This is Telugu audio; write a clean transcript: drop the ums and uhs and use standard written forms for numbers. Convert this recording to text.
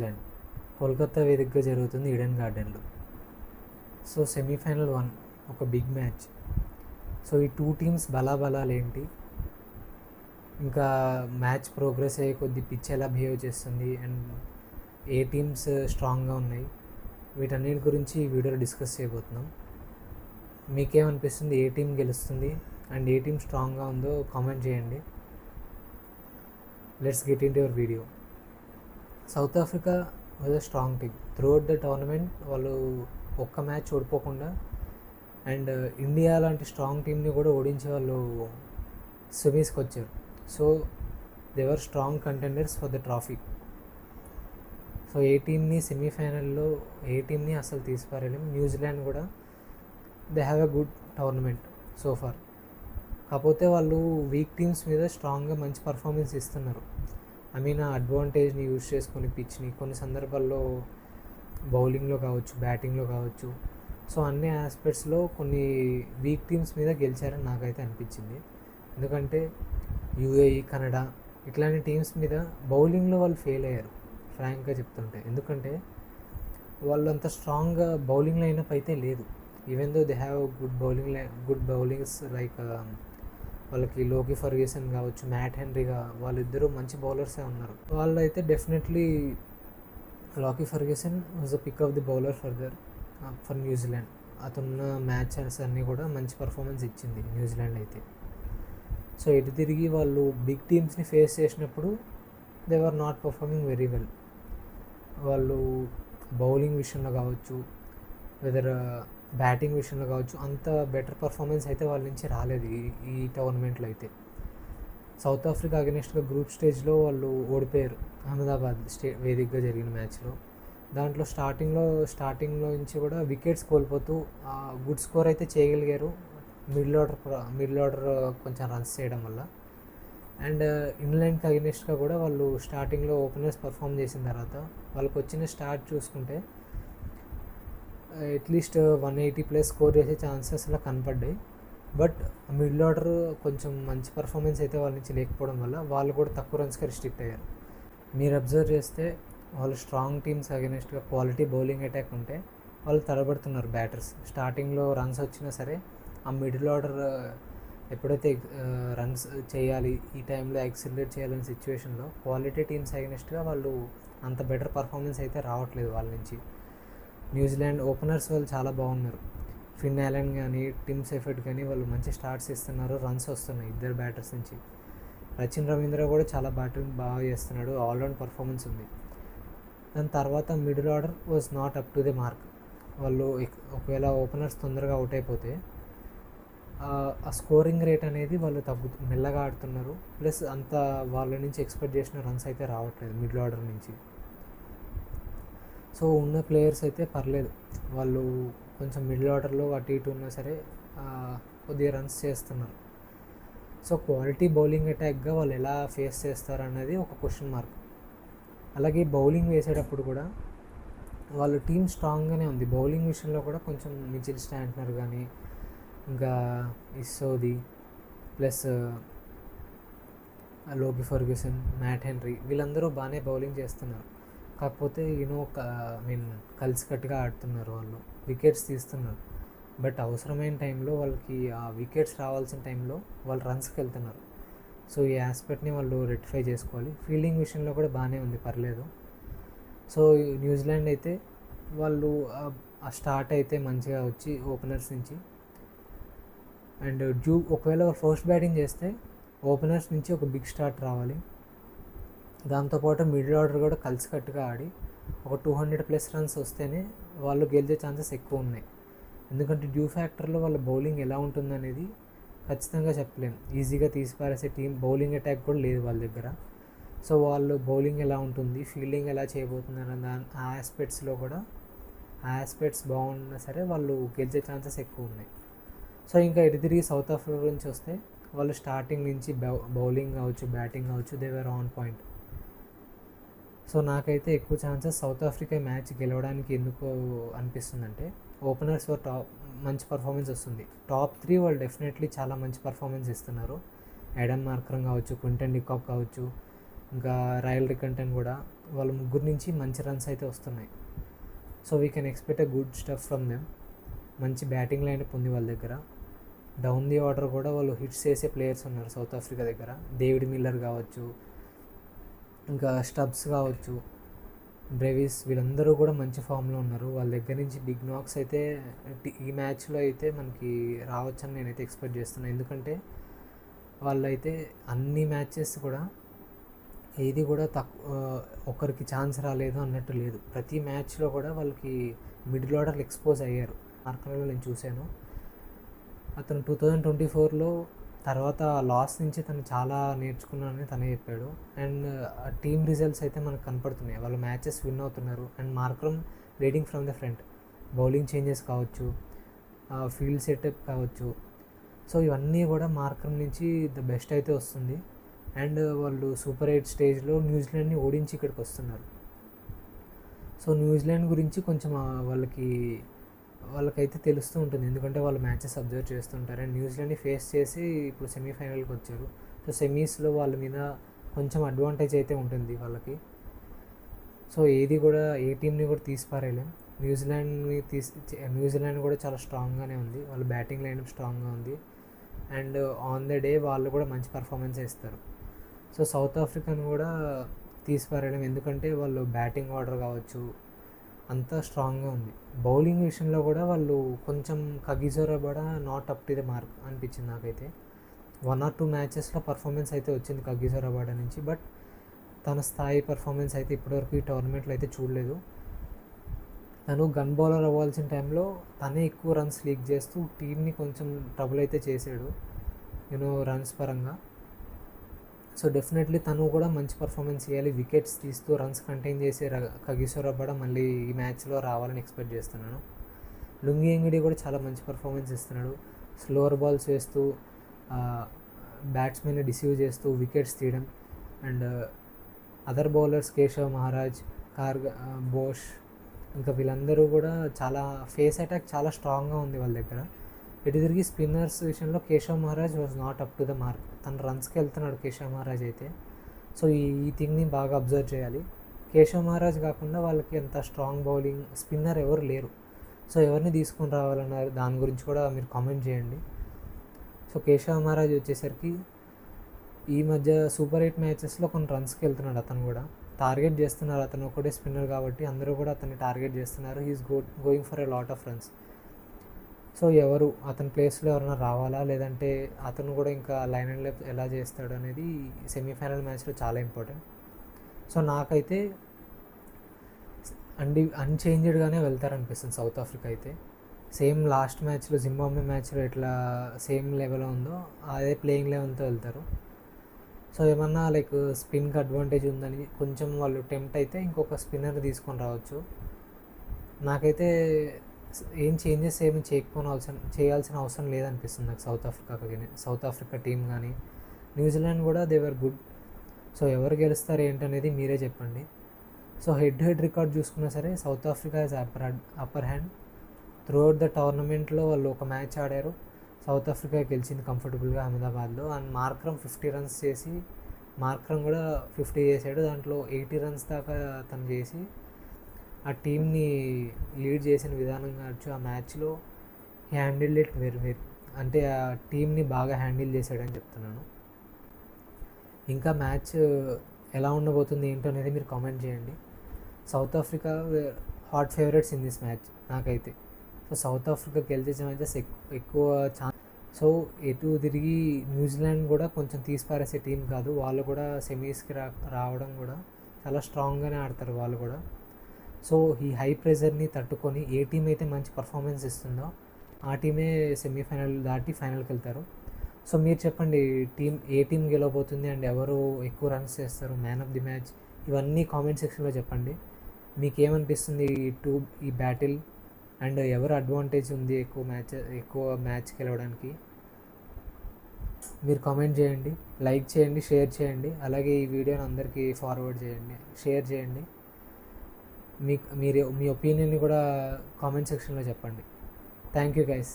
న్యూజిలాండ్ కోల్కతా వేదికగా జరుగుతుంది ఈడెన్ గార్డెన్లో. సో సెమీఫైనల్ 1 ఒక బిగ్ మ్యాచ్. సో ఈ 2 టీమ్స్ బలాబలాలు ఏంటి, ఇంకా మ్యాచ్ ప్రోగ్రెస్ అయ్యే కొద్ది పిచ్ ఎలా బిహేవ్ చేస్తుంది అండ్ ఏ టీమ్స్ స్ట్రాంగ్గా ఉన్నాయి, వీటన్నిటి గురించి ఈ వీడియోలో డిస్కస్ చేయబోతున్నాం. మీకేమనిపిస్తుంది, ఏ టీం గెలుస్తుంది అండ్ ఏ టీం స్ట్రాంగ్గా ఉందో కామెంట్ చేయండి. Let's get into your video. South Africa was a strong team throughout the tournament. వాళ్ళు ఒక్క మ్యాచ్ ఓడిపోకుండా అండ్ ఇండియా లాంటి స్ట్రాంగ్ టీంని కూడా ఓడించి వాళ్ళు సెమీస్కి వచ్చారు. So they were strong contenders for the trophy. So ఏ టీంని సెమీఫైనల్లో ఏ టీంని అసలు తీసిపారేయలేం. న్యూజిలాండ్ కూడా they have a good tournament so far. కాకపోతే వాళ్ళు వీక్ టీమ్స్ మీద స్ట్రాంగ్గా మంచి పర్ఫార్మెన్స్ ఇస్తున్నారు. ఐ మీన్ ఆ అడ్వాంటేజ్ని యూజ్ చేసుకొని పిచ్ని కొన్ని సందర్భాల్లో బౌలింగ్లో కావచ్చు, బ్యాటింగ్లో కావచ్చు, సో అన్ని ఆస్పెక్ట్స్లో కొన్ని వీక్ టీమ్స్ మీద గెలిచారని నాకైతే అనిపించింది. ఎందుకంటే యూఏఈ, కెనడా ఇట్లాంటి టీమ్స్ మీద బౌలింగ్లో వాళ్ళు ఫెయిల్ అయ్యారు ఫ్రాంక్గా చెప్తుంటే. ఎందుకంటే వాళ్ళు అంత స్ట్రాంగ్గా బౌలింగ్ లైనప్ అయితే లేదు. Even though they have good bowlings like వాళ్ళకి లోకి ఫర్గ్యూసన్ కావచ్చు, మ్యాట్ హెన్రీగా వాళ్ళిద్దరూ మంచి బౌలర్సే ఉన్నారు. వాళ్ళు అయితే డెఫినెట్లీ లోకి Ferguson was the pick of the bowler for New Zealand. అతనున్న మ్యాచెస్ అన్నీ కూడా మంచి పర్ఫార్మెన్స్ ఇచ్చింది న్యూజిలాండ్ అయితే. సో ఎటు తిరిగి వాళ్ళు బిగ్ టీమ్స్ని ఫేస్ చేసినప్పుడు they are not performing very well. వాళ్ళు బౌలింగ్ విషయంలో కావచ్చు, వెదర్ బ్యాటింగ్ విషయంలో కావచ్చు, అంత బెటర్ పర్ఫార్మెన్స్ అయితే వాళ్ళ నుంచి రాలేదు ఈ టోర్నమెంట్లో అయితే. సౌత్ ఆఫ్రికా అగెనిస్ట్గా గ్రూప్ స్టేజ్లో వాళ్ళు ఓడిపోయారు అహ్మదాబాద్ వేదికగా జరిగిన మ్యాచ్లో. దాంట్లో స్టార్టింగ్లో నుంచి కూడా వికెట్స్ కోల్పోతూ గుడ్ స్కోర్ అయితే చేయగలిగారు మిడిల్ ఆర్డర్ కొంచెం రన్స్ చేయడం వల్ల. అండ్ ఇంగ్లాండ్కి అగెనిస్ట్గా కూడా వాళ్ళు స్టార్టింగ్లో ఓపెనర్స్ పర్ఫామ్ చేసిన తర్వాత వాళ్ళకి వచ్చిన స్టార్ట్ చూసుకుంటే అట్లీస్ట్ 180+ స్కోర్ చేసే ఛాన్సెస్ అలా కనపడ్డాయి. బట్ మిడిల్ ఆర్డర్ కొంచెం మంచి పర్ఫార్మెన్స్ అయితే వాళ్ళ నుంచి లేకపోవడం వల్ల వాళ్ళు కూడా తక్కువ రన్స్కి రిస్ట్రిక్ట్ అయ్యారు. మీరు అబ్జర్వ్ చేస్తే వాళ్ళు స్ట్రాంగ్ టీమ్స్ అగెనిస్ట్గా క్వాలిటీ బౌలింగ్ అటాక్ ఉంటే వాళ్ళు తడబడుతున్నారు బ్యాటర్స్. స్టార్టింగ్లో రన్స్ వచ్చినా సరే ఆ మిడిల్ ఆర్డర్ ఎప్పుడైతే రన్స్ చేయాలి, ఈ టైంలో యాక్సిలరేట్ చేయాలనే సిచ్యువేషన్లో క్వాలిటీ టీమ్స్ అగెనిస్ట్గా వాళ్ళు అంత బెటర్ పర్ఫార్మెన్స్ అయితే రావట్లేదు వాళ్ళ నుంచి. న్యూజిలాండ్ ఓపెనర్స్ వాళ్ళు చాలా బాగున్నారు. ఫిన్ అలెన్ కానీ, టిమ్ సెఫర్డ్ కానీ వాళ్ళు మంచి స్టార్ట్స్ ఇస్తున్నారు, రన్స్ వస్తున్నాయి ఇద్దరు బ్యాటర్స్ నుంచి. రచిన్ రవీంద్ర కూడా చాలా బ్యాటింగ్ బాగా చేస్తున్నాడు, ఆల్రౌండ్ పర్ఫార్మెన్స్ ఉంది. దాని తర్వాత middle order was not up to the mark. వాళ్ళు ఒకవేళ ఓపెనర్స్ తొందరగా అవుట్ అయిపోతే ఆ స్కోరింగ్ రేట్ అనేది వాళ్ళు మెల్లగా ఆడుతున్నారు. ప్లస్ అంత వాళ్ళ నుంచి ఎక్స్పెక్ట్ చేసిన రన్స్ అయితే రావట్లేదు మిడిల్ ఆర్డర్ నుంచి. సో ఉన్న ప్లేయర్స్ అయితే పర్లేదు, వాళ్ళు కొంచెం మిడిల్ ఆర్డర్లో అటు ఇటు ఉన్నా సరే కొద్దిగా రన్స్ చేస్తున్నారు. సో క్వాలిటీ బౌలింగ్ అటాక్గా వాళ్ళు ఎలా ఫేస్ చేస్తారు అన్నది ఒక క్వశ్చన్ మార్క్. అలాగే బౌలింగ్ వేసేటప్పుడు కూడా వాళ్ళ టీం స్ట్రాంగ్గానే ఉంది. బౌలింగ్ విషయంలో కూడా కొంచెం మిచిల్ స్టాంట్నర్ కానీ, ఇంకా ఇస్సోది, ప్లస్ లోకి ఫర్గ్యూసన్, మ్యాట్ హెన్రీ వీళ్ళందరూ బాగానే బౌలింగ్ చేస్తున్నారు. కాకపోతే కలిసికట్టుగా ఆడుతున్నారు, వాళ్ళు వికెట్స్ తీస్తున్నారు. బట్ అవసరమైన టైంలో వాళ్ళకి ఆ వికెట్స్ రావాల్సిన టైంలో వాళ్ళు రన్స్కి వెళ్తున్నారు. సో ఈ ఆస్పెక్ట్ని వాళ్ళు రెక్టిఫై చేసుకోవాలి. ఫీల్డింగ్ విషయంలో కూడా బాగానే ఉంది, పర్లేదు. సో న్యూజిలాండ్ అయితే వాళ్ళు ఆ స్టార్ట్ అయితే మంచిగా వచ్చి ఓపెనర్స్ నుంచి అండ్ ఒకవేళ ఫస్ట్ బ్యాటింగ్ చేస్తే ఓపెనర్స్ నుంచి ఒక బిగ్ స్టార్ట్ రావాలి. దాంతోపాటు మిడిల్ ఆర్డర్ కూడా కలిసికట్టుగా ఆడి ఒక 200+ రన్స్ వస్తేనే వాళ్ళు గెలిచే ఛాన్సెస్ ఎక్కువ ఉన్నాయి. ఎందుకంటే డ్యూ ఫ్యాక్టర్లో వాళ్ళ బౌలింగ్ ఎలా ఉంటుందనేది ఖచ్చితంగా చెప్పలేం. ఈజీగా తీసిపారేసే టీం బౌలింగ్ అటాక్ కూడా లేదు వాళ్ళ దగ్గర. సో వాళ్ళు బౌలింగ్ ఎలా ఉంటుంది, ఫీల్డింగ్ ఎలా చేయబోతున్నారు అన్న ఆ ఆస్పెక్ట్స్ బాగున్నా సరే వాళ్ళు గెలిచే ఛాన్సెస్ ఎక్కువ ఉన్నాయి. సో ఇంకా ఎటు తిరిగి సౌత్ ఆఫ్రికా నుంచి వస్తే వాళ్ళు స్టార్టింగ్ నుంచి బౌలింగ్ కావచ్చు, బ్యాటింగ్ కావచ్చు, they were on point. So నాకైతే ఎక్కువ ఛాన్సెస్ సౌత్ ఆఫ్రికా మ్యాచ్ గెలవడానికి ఎందుకు అనిపిస్తుందంటే ఓపెనర్స్ మంచి పర్ఫార్మెన్స్ వస్తుంది. టాప్ 3 వాళ్ళు డెఫినెట్లీ చాలా మంచి పర్ఫార్మెన్స్ ఇస్తున్నారు. యాడమ్ మార్క్రమ్ కావచ్చు, క్వింటన్ డి కాక్ కావచ్చు, ఇంకా రాయల్ రికంటన్ కూడా, వాళ్ళ ముగ్గురు నుంచి మంచి రన్స్ అయితే వస్తున్నాయి. So we can expect a good stuff from them. మంచి బ్యాటింగ్ లైనప్ ఉంది వాళ్ళ దగ్గర. డౌన్ ది ఆర్డర్ కూడా వాళ్ళు హిట్స్ చేసే ప్లేయర్స్ ఉన్నారు సౌత్ ఆఫ్రికా దగ్గర. డేవిడ్ మిల్లర్ కావచ్చు, ఇంకా స్టబ్స్ కావచ్చు, బ్రెవిస్, వీళ్ళందరూ కూడా మంచి ఫామ్లో ఉన్నారు. వాళ్ళ దగ్గర నుంచి బిగ్ నాక్స్ అయితే ఈ మ్యాచ్లో అయితే మనకి రావచ్చని నేనైతే ఎక్స్పెక్ట్ చేస్తున్నాను. ఎందుకంటే వాళ్ళైతే అన్ని మ్యాచెస్ కూడా ఏది కూడా ఒకరికి ఛాన్స్ రాలేదు అన్నట్టు లేదు. ప్రతి మ్యాచ్లో కూడా వాళ్ళకి మిడిల్ ఆర్డర్లు ఎక్స్పోజ్ అయ్యారు. మార్కర్లో నేను చూశాను. అతను 2024లో తర్వాత లాస్ నుంచి తను చాలా నేర్చుకున్నానని తనే చెప్పాడు. అండ్ టీమ్ రిజల్ట్స్ అయితే మనకు కనపడుతున్నాయి. వాళ్ళు మ్యాచెస్ విన్ అవుతున్నారు. And Markram leading from the front. Bowling changes కావచ్చు, ఫీల్డ్ సెటప్ కావచ్చు, సో ఇవన్నీ కూడా మార్క్రమ్ నుంచి ద బెస్ట్ అయితే వస్తుంది. అండ్ వాళ్ళు సూపర్ 8 స్టేజ్లో న్యూజిలాండ్ని ఓడించి ఇక్కడికి వస్తున్నారు. సో న్యూజిలాండ్ గురించి కొంచెం వాళ్ళకైతే తెలుస్తూ ఉంటుంది, ఎందుకంటే వాళ్ళు మ్యాచెస్ అబ్జర్వ్ చేస్తుంటారు. అండ్ న్యూజిలాండ్ని ఫేస్ చేసి ఇప్పుడు సెమీఫైనల్కి వచ్చారు. సో సెమీస్లో వాళ్ళ మీద కొంచెం అడ్వాంటేజ్ అయితే ఉంటుంది వాళ్ళకి. సో ఏది కూడా ఏ టీంని కూడా తీసిపారేయలేం. న్యూజిలాండ్ కూడా చాలా స్ట్రాంగ్గానే ఉంది. వాళ్ళ బ్యాటింగ్ లైనప్ స్ట్రాంగ్గా ఉంది. అండ్ ఆన్ ద డే వాళ్ళు కూడా మంచి పర్ఫార్మెన్స్ ఇస్తారు. సో సౌత్ ఆఫ్రికాను కూడా తీసిపారేయడం, ఎందుకంటే వాళ్ళు బ్యాటింగ్ ఆర్డర్ కావచ్చు అంతా స్ట్రాంగ్గా ఉంది. బౌలింగ్ విషయంలో కూడా వాళ్ళు కొంచెం Kagiso Rabada not up to the mark అనిపించింది నాకైతే. 1 or 2 మ్యాచెస్లో పర్ఫార్మెన్స్ అయితే వచ్చింది కగిజో రబాడ నుంచి, బట్ తన స్థాయి పర్ఫార్మెన్స్ అయితే ఇప్పటివరకు ఈ టోర్నమెంట్లో అయితే చూడలేదు. తను గన్ బౌలర్ అవ్వాల్సిన టైంలో తనే ఎక్కువ రన్స్ లీక్ చేస్తూ టీంని కొంచెం ట్రబుల్ అయితే చేశాడు రన్స్ పరంగా. సో డెఫినెట్లీ తను కూడా మంచి పర్ఫార్మెన్స్ చేయాలి. వికెట్స్ తీస్తూ రన్స్ కంటైన్ చేసే కగిసో రబాడ మళ్ళీ ఈ మ్యాచ్లో రావాలని ఎక్స్పెక్ట్ చేస్తున్నాను. లుంగి ఎంగిడి కూడా చాలా మంచి పర్ఫార్మెన్స్ ఇస్తున్నాడు. స్లోవర్ బాల్స్ వేస్తూ బ్యాట్స్మెన్ని డిసీవ్ చేస్తూ వికెట్స్ తీయడం. And other bowlers Keshav Maharaj, Bosch, ఇంకా వీళ్ళందరూ కూడా చాలా ఫేస్ అటాక్ చాలా స్ట్రాంగ్గా ఉంది వాళ్ళ దగ్గర. ఇటు తిరిగి స్పిన్నర్స్ విషయంలో Keshav Maharaj was not up to the mark. తన రన్స్కి వెళ్తున్నాడు కేశవ్ మహారాజ్ అయితే. సో ఈ థింగ్ని బాగా అబ్జర్వ్ చేయాలి. కేశవ్ మహారాజ్ కాకుండా వాళ్ళకి ఎంత స్ట్రాంగ్ బౌలింగ్ స్పిన్నర్ ఎవరు లేరు. సో ఎవరిని తీసుకొని రావాలన్నారు దాని గురించి కూడా మీరు కామెంట్ చేయండి. సో కేశవ్ మహారాజ్ వచ్చేసరికి ఈ మధ్య సూపర్ 8 మ్యాచెస్లో కొన్ని రన్స్కి వెళ్తున్నాడు. అతను కూడా టార్గెట్ చేస్తున్నారు. అతను ఒకటే స్పిన్నర్ కాబట్టి అందరూ కూడా అతన్ని టార్గెట్ చేస్తున్నారు. He's going for a lot of runs. So ఎవరు అతని ప్లేస్లో ఎవరైనా రావాలా, లేదంటే అతను కూడా ఇంకా లైన్ అండ్ లెఫ్ట్ ఎలా చేస్తాడు అనేది సెమీఫైనల్ మ్యాచ్లో చాలా ఇంపార్టెంట్. సో నాకైతే అన్చేంజ్డ్గానే వెళ్తారనిపిస్తుంది సౌత్ ఆఫ్రికా అయితే. సేమ్ లాస్ట్ మ్యాచ్లో జింబాబ్వే మ్యాచ్లో ఎట్లా సేమ్ లెవెల్ ఉందో అదే ప్లేయింగ్ లెవెల్తో వెళ్తారు. సో ఏమన్నా లైక్ స్పిన్కి అడ్వాంటేజ్ ఉందని కొంచెం వాళ్ళు టెంప్ట్ అయితే ఇంకొక స్పిన్నర్ తీసుకొని రావచ్చు. నాకైతే ఏం చేంజెస్ ఏమి చేయాల్సిన అవసరం లేదనిపిస్తుంది నాకు సౌత్ ఆఫ్రికా టీం కానీ న్యూజిలాండ్ కూడా దే వర్ గుడ్. సో ఎవరు గెలుస్తారు ఏంటనేది మీరే చెప్పండి. సో హెడ్ రికార్డ్ చూసుకున్నా సరే south Africa is upper hand. Throughout the టోర్నమెంట్లో వాళ్ళు ఒక మ్యాచ్ ఆడారు, సౌత్ ఆఫ్రికా గెలిచింది కంఫర్టబుల్గా అహ్మదాబాద్లో. అండ్ మార్క్రమ్ 50 రన్స్ చేసి మార్క్రమ్ కూడా 50 చేశాడు. దాంట్లో 80 రన్స్ దాకా తను చేసి ఆ టీంని లీడ్ చేసిన విధానం కావచ్చు, ఆ మ్యాచ్లో హ్యాండిల్ ఇట్ వెరీ అంటే ఆ టీంని బాగా హ్యాండిల్ చేశాడని చెప్తున్నాను. ఇంకా మ్యాచ్ ఎలా ఉండబోతుంది ఏంటో అనేది మీరు కామెంట్ చేయండి. South Africa hot favourites in this match నాకైతే. సో సౌత్ ఆఫ్రికా గెలిచే మ్యాచెస్ ఎక్కువ సో ఎటు తిరిగి న్యూజిలాండ్ కూడా కొంచెం తీసిపారేసే టీం కాదు. వాళ్ళు కూడా సెమీస్కి రావడం కూడా చాలా స్ట్రాంగ్గానే ఆడతారు వాళ్ళు కూడా. సో ఈ హై ప్రెషర్ని తట్టుకొని ఏ టీం అయితే మంచి పర్ఫార్మెన్స్ ఇస్తుందో ఆ టీమే సెమీఫైనల్ దాటి ఫైనల్కి వెళ్తారు. సో మీరు చెప్పండి, ఏ టీం గెలవబోతుంది అండ్ ఎవరు ఎక్కువ రన్స్ చేస్తారు, మ్యాన్ ఆఫ్ ది మ్యాచ్, ఇవన్నీ కామెంట్ సెక్షన్లో చెప్పండి. మీకేమనిపిస్తుంది ఈ బ్యాటిల్ అండ్ ఎవరు అడ్వాంటేజ్ ఉంది ఎక్కువ మ్యాచ్ గెలవడానికి మీరు కామెంట్ చేయండి, లైక్ చేయండి, షేర్ చేయండి. అలాగే ఈ వీడియోని అందరికీ ఫార్వర్డ్ చేయండి, షేర్ చేయండి. మీ ఒపీనియన్ని కూడా కామెంట్ సెక్షన్లో చెప్పండి. Thank you guys.